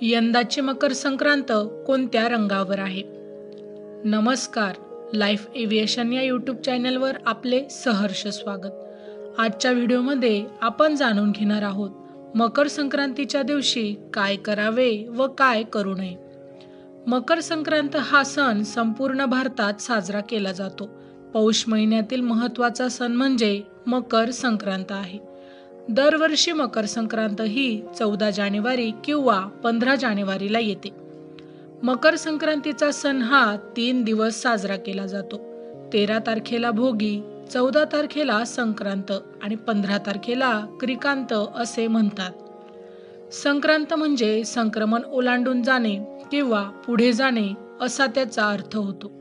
यंदाची मकर संक्रांत कोणत्या रंगावर आहे? नमस्कार, लाईफ एव्हिएशन या यूट्यूब चॅनलवर आपले सहर्ष स्वागत. आजच्या व्हिडिओमध्ये आपण जाणून घेणार आहोत मकर संक्रांतीच्या दिवशी काय करावे व काय करू नये. मकर संक्रांत हा सण संपूर्ण भारतात साजरा केला जातो. पौष महिन्यातील महत्त्वाचा सण म्हणजे मकर संक्रांत आहे. दरवर्षी मकर संक्रांत ही 14 जानेवारी किंवा 15 जानेवारीला येते. मकर संक्रांतीचा सण हा 3 दिवस साजरा केला जातो. 13 तारखेला भोगी, 14 तारखेला संक्रांत आणि 15 तारखेला क्रिकांत असे म्हणतात. संक्रांत म्हणजे संक्रमण ओलांडून जाणे किंवा पुढे जाणे असा त्याचा अर्थ होतो.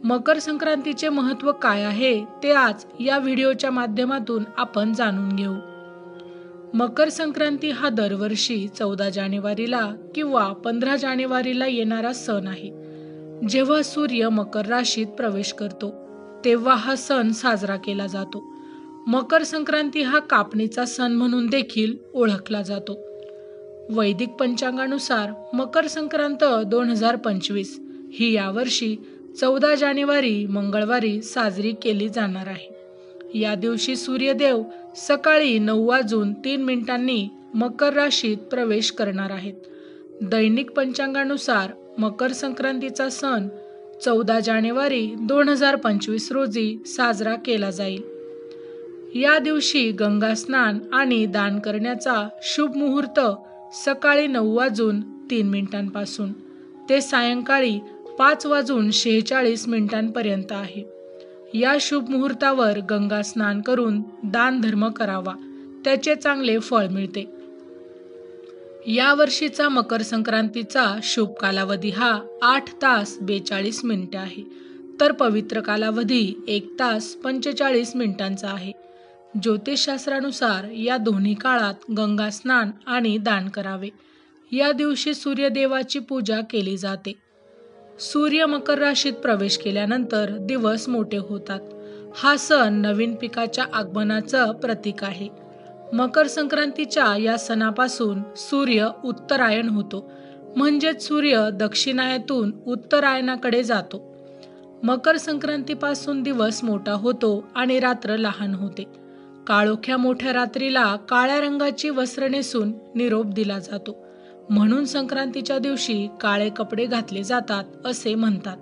मकर संक्रांतीचे महत्त्व काय आहे ते आज या व्हिडिओच्या माध्यमातून आपण जाणून घेऊ. मकर संक्रांती हा दरवर्षी 14 जानेवारीला किंवा 15 जानेवारीला येणारा सण आहे. जेव्हा सूर्य मकर राशीत प्रवेश करतो तेव्हा हा सण साजरा केला जातो. मकर संक्रांती हा कापणीचा सण म्हणून देखील ओळखला जातो. वैदिक पंचांगानुसार मकर संक्रांत 2025 ही यावर्षी 14 जानेवारी मंगळवारी साजरी केली जाणार आहे. या दिवशी सूर्यदेव सकाळी 9:03 मकर राशीत प्रवेश करणार आहेत. दैनिक पंचांगानुसार मकर संक्रांतीचा सण 14 जानेवारी 2025 रोजी साजरा केला जाईल. या दिवशी गंगा स्नान आणि दान करण्याचा शुभ मुहूर्त सकाळी 9:03 पासून ते सायंकाळी 5:46 पर्यंत आहे. या शुभ मुहूर्तावर गंगा स्नान करून दान धर्म करावा, त्याचे चांगले फळ मिळते. या वर्षीचा मकर संक्रांतीचा शुभ कालावधी हा 8 तास 42 मिनिटे आहे, तर पवित्र कालावधी 1 तास 45 मिनिटांचा आहे. ज्योतिषशास्त्रानुसार या दोन्ही काळात गंगा स्नान आणि दान करावे. या दिवशी सूर्यदेवाची पूजा केली जाते. सूर्य मकर राशीत प्रवेश केल्यानंतर दिवस मोठे होतात. हा सण नवीन पिकाच्या आगमनाचं प्रतीक आहे. मकर संक्रांतीच्या या सणापासून सूर्य उत्तरायण होतो, म्हणजेच सूर्य दक्षिणायनातून उत्तरायणाकडे जातो. मकर संक्रांतीपासून दिवस मोठा होतो आणि रात्र लहान होते. काळोख्या मोठ्या रात्रीला काळ्या रंगाची वस्त्र नेसून निरोप दिला जातो, म्हणून संक्रांतीच्या दिवशी काळे कपडे घातले जातात असे म्हणतात.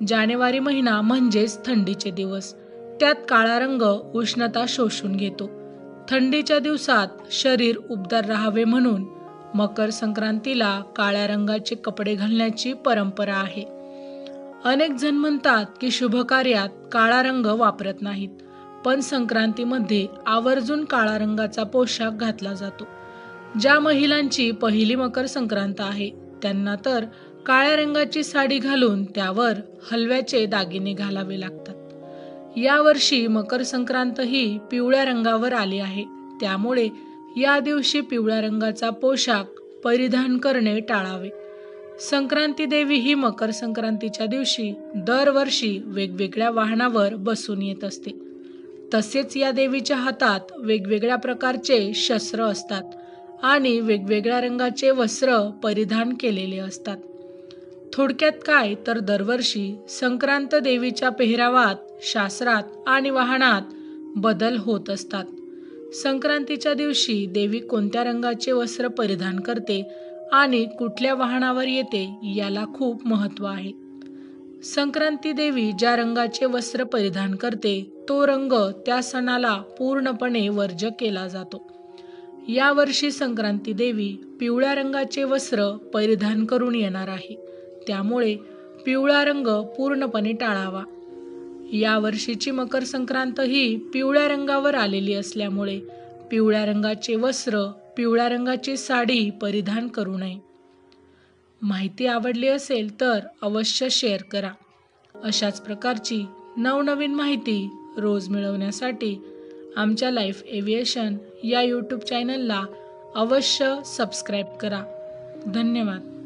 जानेवारी महिना म्हणजेच थंडीचे दिवस. त्यात काळा रंग उष्णता शोषून घेतो. थंडीच्या दिवसात शरीर उबदार राहावे म्हणून मकर संक्रांतीला काळ्या रंगाचे कपडे घालण्याची परंपरा आहे. अनेक जण म्हणतात की शुभ कार्यात काळा रंग वापरत नाहीत, पण संक्रांतीमध्ये आवर्जून काळा रंगाचा पोशाख घातला जातो. ज्या महिलांची पहिली मकर संक्रांत आहे त्यांना तर काळ्या रंगाची साडी घालून त्यावर हलव्याचे दागिने घालावे लागतात. यावर्षी मकर संक्रांत ही पिवळ्या रंगावर आली आहे, त्यामुळे या दिवशी पिवळ्या रंगाचा पोशाख परिधान करणे टाळावे. संक्रांती देवी ही मकर संक्रांतीच्या दिवशी दरवर्षी वेगवेगळ्या वाहनावर बसून येत असते. तसेच या देवीच्या हातात वेगवेगळ्या प्रकारचे शस्त्र असतात आणि वेगवेगळ्या रंगाचे वस्त्र परिधान केलेले असतात. थोडक्यात काय तर दरवर्षी संक्रांत देवीच्या पेहरावात, शास्त्रात आणि वाहनात बदल होत असतात. संक्रांतीच्या दिवशी देवी कोणत्या रंगाचे वस्त्र परिधान करते आणि कुठल्या वाहनावर येते याला खूप महत्त्व आहे. संक्रांती देवी ज्या रंगाचे वस्त्र परिधान करते तो रंग त्या सणाला पूर्णपणे वर्ज्य केला जातो. या वर्षी संक्रांती देवी पिवळ्या रंगाचे वस्त्र परिधान करून येणार आहे, त्यामुळे पिवळा रंग पूर्णपणे टाळावा. या वर्षीची मकर संक्रांत ही पिवळ्या रंगावर आलेली असल्यामुळे पिवळ्या रंगाचे वस्त्र, पिवळ्या रंगाची साडी परिधान करू नये. माहिती आवडली असेल तर अवश्य शेअर करा. अशाच प्रकारची नवनवीन माहिती रोज मिळवण्यासाठी आमच्या लाईफ एव्हिएशन या यूट्यूब चॅनलला अवश्य सबस्क्राईब करा. धन्यवाद.